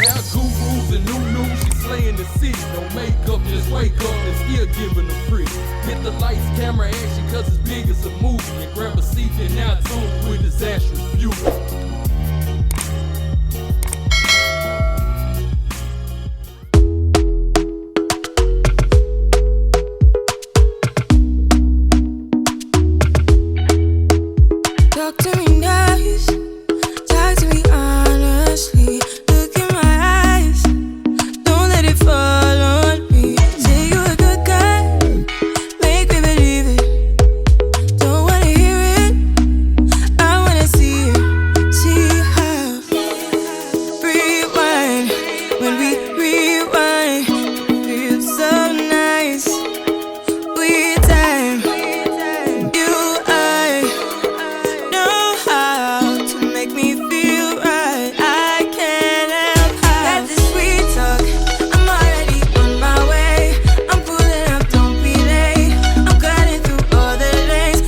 Now gurus and new, she slaying the city. No makeup, just wake up and still giving them pretty. Hit the lights, camera, action, cause it's big as a movie. And grab a seat and now tune with disastrous beauty. Talk to me nice, talk to me honestly. Look in my eyes, don't let it fall on me. Say you're a good guy, make me believe it. Don't wanna hear it, I wanna see it. See how rewind, when we rewind, it feels so nice. We time, you, I know how to make me feel right. I can't help how. Got this sweet talk, I'm already on my way. I'm pulling up, don't be late. I'm cutting through all the lanes.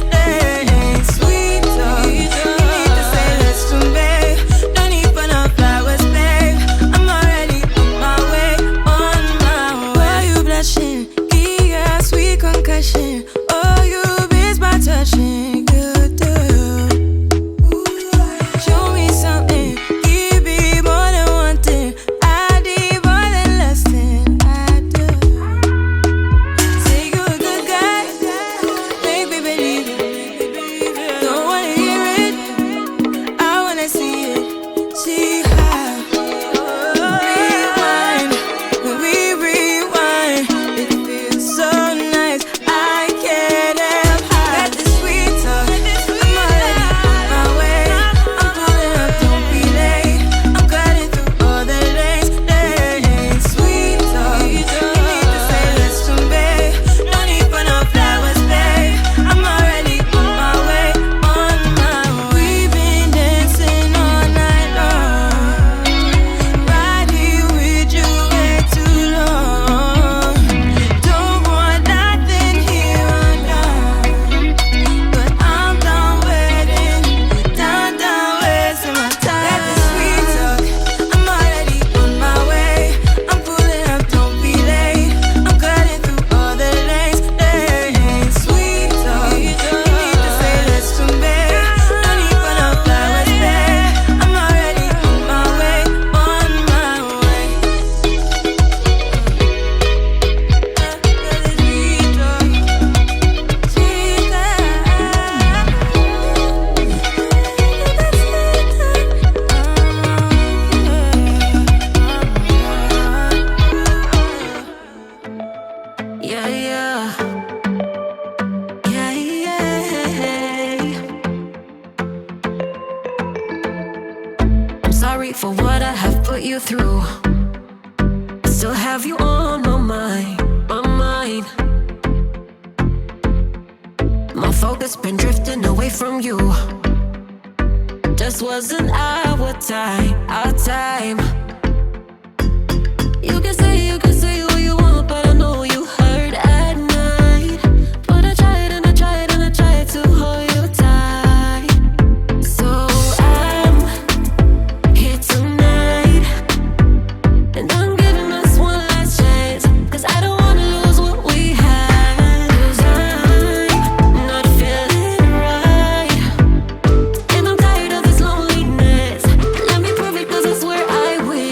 Sweet talk, you need to say let's do, babe. No need for no flowers, babe. I'm already on my way, on my way. Why you blushing? Yeah, sweet concussion. Oh, you miss my touching. Good girl. Show me something. Give me more than one thing. I need more than less than I do. Say you're a good guy, make me believe it. Don't wanna hear it, I wanna see it. See how rewind, when we rewind, it feels so nice. I can't help how. Got this sweet talk, I'm already on my way. I'm pulling up, don't be late. I'm cutting through all the lanes. Sweet talk, you need to say let's do, babe. No need for no flowers, babe. I'm already on my way, on my way. We've been dancing all night long, right here with you way too long. Don't want nothing here or now, but I'm done waiting, done wasting my time. Got this sweet talk, I'm already on my way. I'm pulling up, don't be late. I'm cutting through all the lanes. Sweet talk, you need to say let's do, babe. No need for no flowers, babe. I'm already on my way, on my way. Sweet talk, sweet yeah, yeah. Yeah, yeah. I'm sorry for what I have put you through. I still have you on my mind, my mind. My focus been drifting away from you. Just wasn't our time, our time. You can say what you want, but I know you hurt at night. But I tried and I tried and I tried to hold you tight. So I'm here tonight, and I'm giving us one last chance, 'cause I don't wanna lose what we had. 'Cause I'm not feeling right, and I'm tired of this loneliness. Let me prove it, 'cause I swear I will.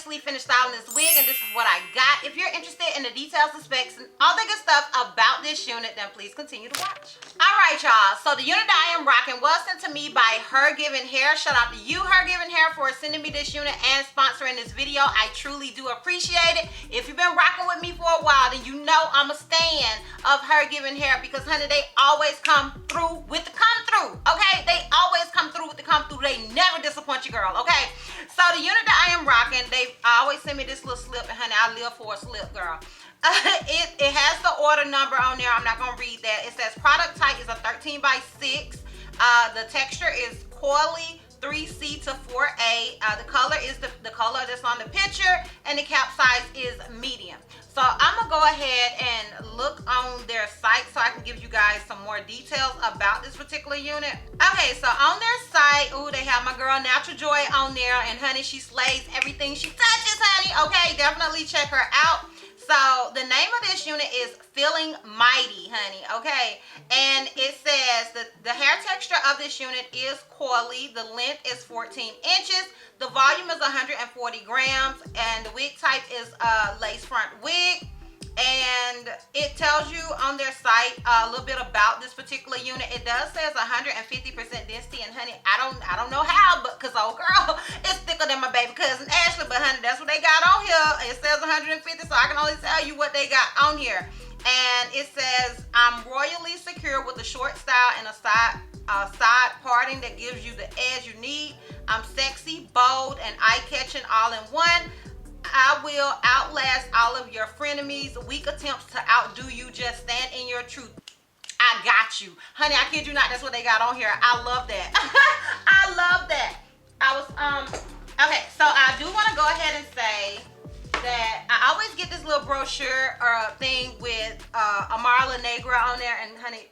successfully finished styling this wig, and this is what I got. If you're interested in the details, the specs, and all the good stuff about this unit, then please continue to watch. Alright y'all, so the unit that I am rocking was sent to me by HerGivenHair. Shout out to you, HerGivenHair, for sending me this unit and sponsoring this video. I truly do appreciate it. If you've been rocking with me for a while, then you know I'm a stan of HerGivenHair, because honey, they always come through with the come through, okay? They always come through with the come through. They never disappoint you, girl, okay? So the unit that I am rocking, they always send me this little slip, and honey, I live for a slip, girl. It has the order number on there. I'm not gonna read that. It says product type is a 13x6. The texture is Coily 3C to 4A. The color is the color that's on the picture, and the cap size is medium. So I'm gonna go ahead and look on their site so I can give you guys some more details about this particular unit. Okay, so on their site, ooh, they have my girl Natural Joy on there, and honey, she slays everything she touches, honey. Okay, definitely check her out. So the name of this unit is Feelin Mighty, honey, okay? And it says that the hair texture of this unit is coily. The length is 14 inches. The volume is 140 grams. And the wig type is a lace front wig. And it tells you on their site a little bit about this particular unit. It does says 150% density, and honey, I don't know how, but cause old girl is thicker than my baby cousin Ashley, but honey, that's what they got on here. It says 150, so I can only tell you what they got on here. And it says, I'm royally secure with a short style and a side parting that gives you the edge you need. I'm sexy, bold, and eye-catching all in one. I will outlast all of your frenemies. Weak attempts to outdo you. Just stand in your truth. I got you. Honey, I kid you not. That's what they got on here. I love that. I love that. Okay, so I do want to go ahead and say that I always get this little brochure or thing with Amarla Negra on there, and honey,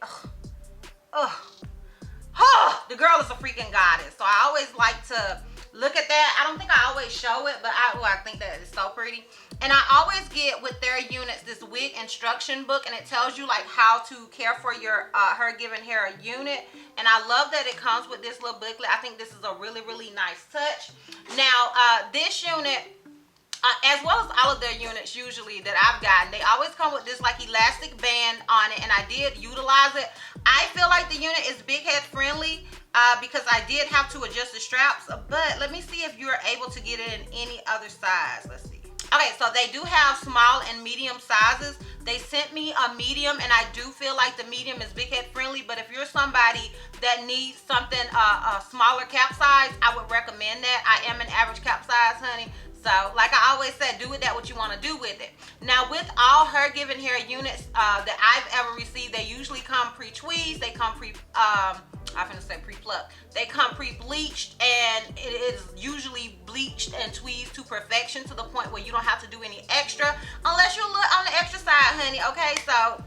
the girl is a freaking goddess. So I always like to look at that. I don't think I always show it, but I think that it's so pretty. And I always get with their units this wig instruction book, and it tells you like how to care for your HerGivenHair unit. And I love that it comes with this little booklet. I think this is a really, really nice touch. Now, this unit, as well as all of their units usually that I've gotten, they always come with this like elastic band on it, and I did utilize it. I feel like the unit is big head friendly because I did have to adjust the straps, but let me see if you're able to get it in any other size. Let's see. Okay, so they do have small and medium sizes. They sent me a medium, and I do feel like the medium is big head friendly, but if you're somebody that needs something a smaller cap size, I would recommend that. I am an average cap size, honey. So, like I always said, do with that what you want to do with it. Now, with all HerGivenHair units that I've ever received, they usually come pre-tweezed. They come I'm gonna say pre-plucked. They come pre-bleached, and it is usually bleached and tweezed to perfection, to the point where you don't have to do any extra, unless you look on the extra side, honey. Okay, so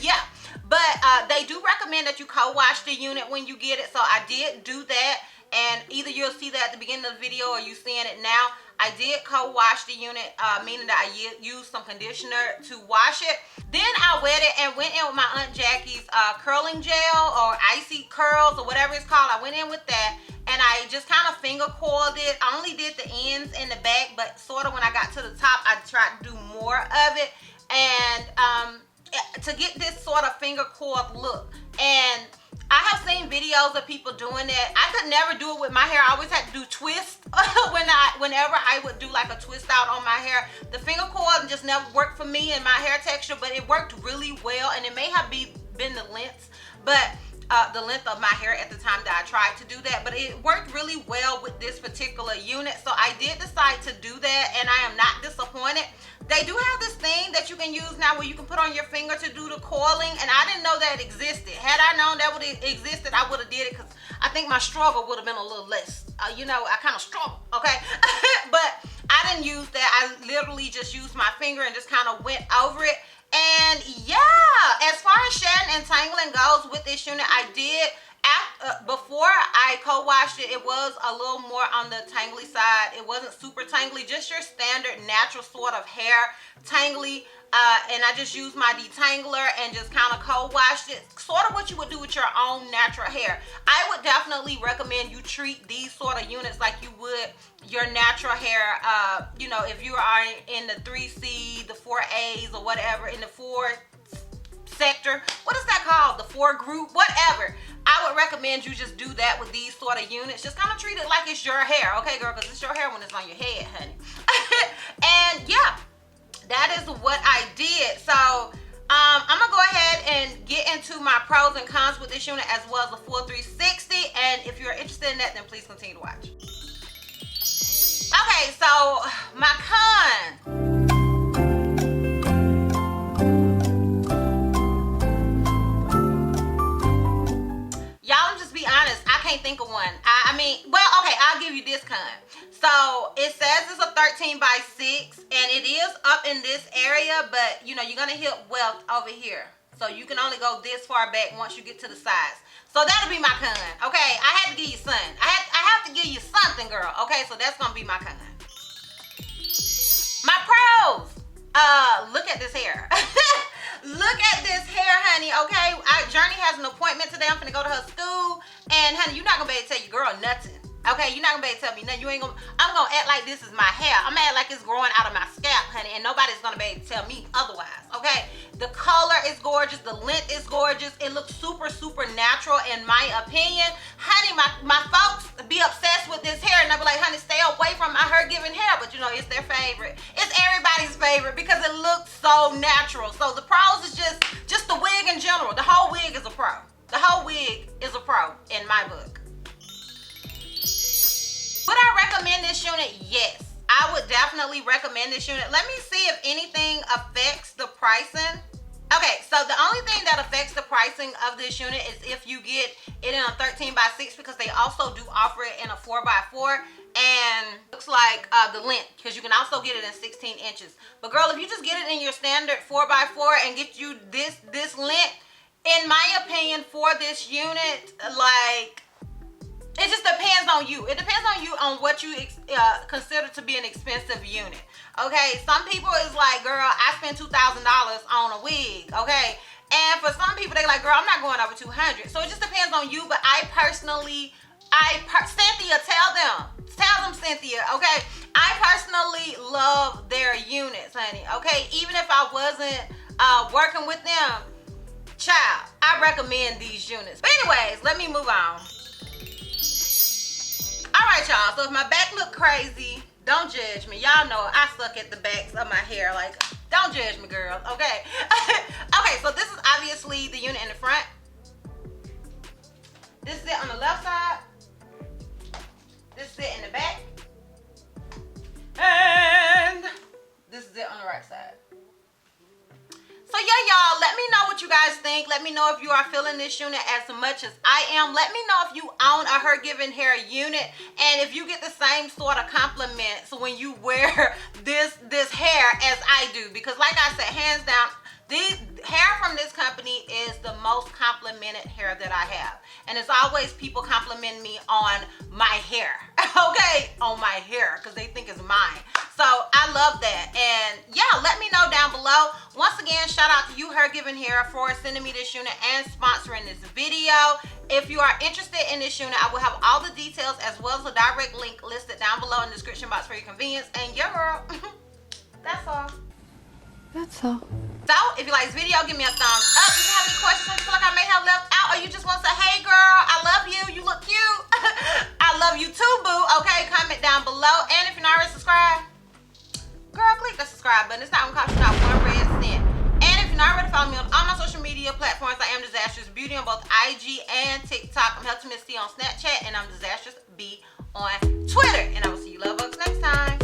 yeah. But they do recommend that you co-wash the unit when you get it, so I did do that. And either you'll see that at the beginning of the video or you seeing it now. I did co-wash the unit, meaning that I used some conditioner to wash it. Then I wet it and went in with my Aunt Jackie's curling gel, or icy curls, or whatever it's called. I went in with that, and I just kind of finger coiled it. I only did the ends and the back, but sort of when I got to the top, I tried to do more of it, and to get this sort of finger coiled look. And I have seen videos of people doing that. I could never do it with my hair. I always had to do twists whenever I would do like a twist out on my hair. The finger coil just never worked for me and my hair texture, but it worked really well. And it may have been the length, but the length of my hair at the time that I tried to do that, but it worked really well with this particular unit. So I did decide to do that, and I am not disappointed. They do have this thing that you can use now where you can put on your finger to do the coiling, and I didn't know that it existed. Had I known that would have existed, I would have did it, because I think my struggle would have been a little less. You know, I kind of struggle, okay? But I didn't use that. I literally just used my finger and just kind of went over it. And yeah, as far as shedding and tangling goes with this unit, I did, before I co-washed it, it was a little more on the tangly side. It wasn't super tangly, just your standard natural sort of hair tangly. and I just used my detangler and just kind of co-washed it, sort of what you would do with your own natural hair. I would definitely recommend you treat these sort of units like you would your natural hair. You know, if you are in the 3C, the 4As, or whatever, in the 4 sector, what is that called? The 4 group, whatever. I would recommend you just do that with these sort of units. Just kind of treat it like it's your hair, okay, girl? Because it's your hair when it's on your head, honey. And yeah, that is what I did. So I'm gonna go ahead and get into my pros and cons with this unit, as well as the full 360. And if you're interested in that, then please continue to watch. Okay, so my con. Y'all, just be honest, I can't think of one. I mean, well, okay, I'll give you this con. So it says it's a 13 by 6, and it is up in this area, but you know, you're gonna hit weft over here. So you can only go this far back once you get to the sides. So that'll be my con, okay? I had to give you something. I have to give you something, girl, okay? So that's gonna be my con. My pros. Look at this hair. Look at this hair, honey, okay? Journey has an appointment today. I'm finna go to her school. And, honey, you're not gonna be able to tell your girl nothing, okay? You're not gonna be able to tell me nothing. I'm gonna act like this is my hair. I'm gonna act like it's growing out of my scalp, honey, and nobody's gonna be able to tell me otherwise, okay? The color is gorgeous. The length is gorgeous. It looks super, super natural, in my opinion. Honey, my folks be obsessed with this hair, and they'll be like, honey, stay away from my Hergiven hair. But, you know, it's their favorite. It's everybody's favorite because it looks so natural. So the pros is just the wig in general. The whole wig is a pro. The whole wig is a pro in my book. Would I recommend this unit? Yes. I would definitely recommend this unit. Let me see if anything affects the pricing. Okay, so the only thing that affects the pricing of this unit is if you get it in a 13 by 6, because they also do offer it in a 4 by 4, and looks like the length, because you can also get it in 16 inches. But girl, if you just get it in your standard 4 by 4 and get you this length, in my opinion, for this unit, like, it just depends on you. It depends on you on what you consider to be an expensive unit. Okay, some people is like, girl, I spent $2,000 on a wig. Okay, and for some people they like, girl, I'm not going over 200. So it just depends on you. But I personally, Cynthia, tell them, Cynthia. Okay, I personally love their units, honey. Okay, even if I wasn't working with them, child, I recommend these units. But anyways, let me move on. All right, y'all, so if my back look crazy, don't judge me. Y'all know I suck at the backs of my hair. Like, don't judge me, girl, okay? Okay, so this is obviously the unit in the front. This is it on the left side. This is it in the back. And this is it on the right side. So yeah, y'all, let me know what you guys think. Let me know if you are feeling this unit as much as I am. Let me know if you own a HerGivenHair unit, and if you get the same sort of compliments when you wear this hair as I do. Because like I said, hands down, the hair from this company is the most complimented hair that I have. And it's always people complimenting me on my hair, okay? On my hair, because they think it's mine. So I love that. And yeah, let me know down below. Once again, shout out to you, HerGivenHair, for sending me this unit and sponsoring this video. If you are interested in this unit, I will have all the details as well as a direct link listed down below in the description box for your convenience. And yeah, girl, that's all. That's all. So, if you like this video, give me a thumbs up. If you have any questions you feel like I may have left out, or you just want to say, hey girl, I love you, you look cute. I love you too, boo. Okay, comment down below. And if you're not already subscribed, girl, click the subscribe button. It's not gonna cost you not 1 red cent. And if you're not already following me on all my social media platforms, I am DizastrousBeauty on both IG and TikTok. I'm Helped Miss T on Snapchat, and I'm DizastrousB on Twitter. And I will see you love bugs next time.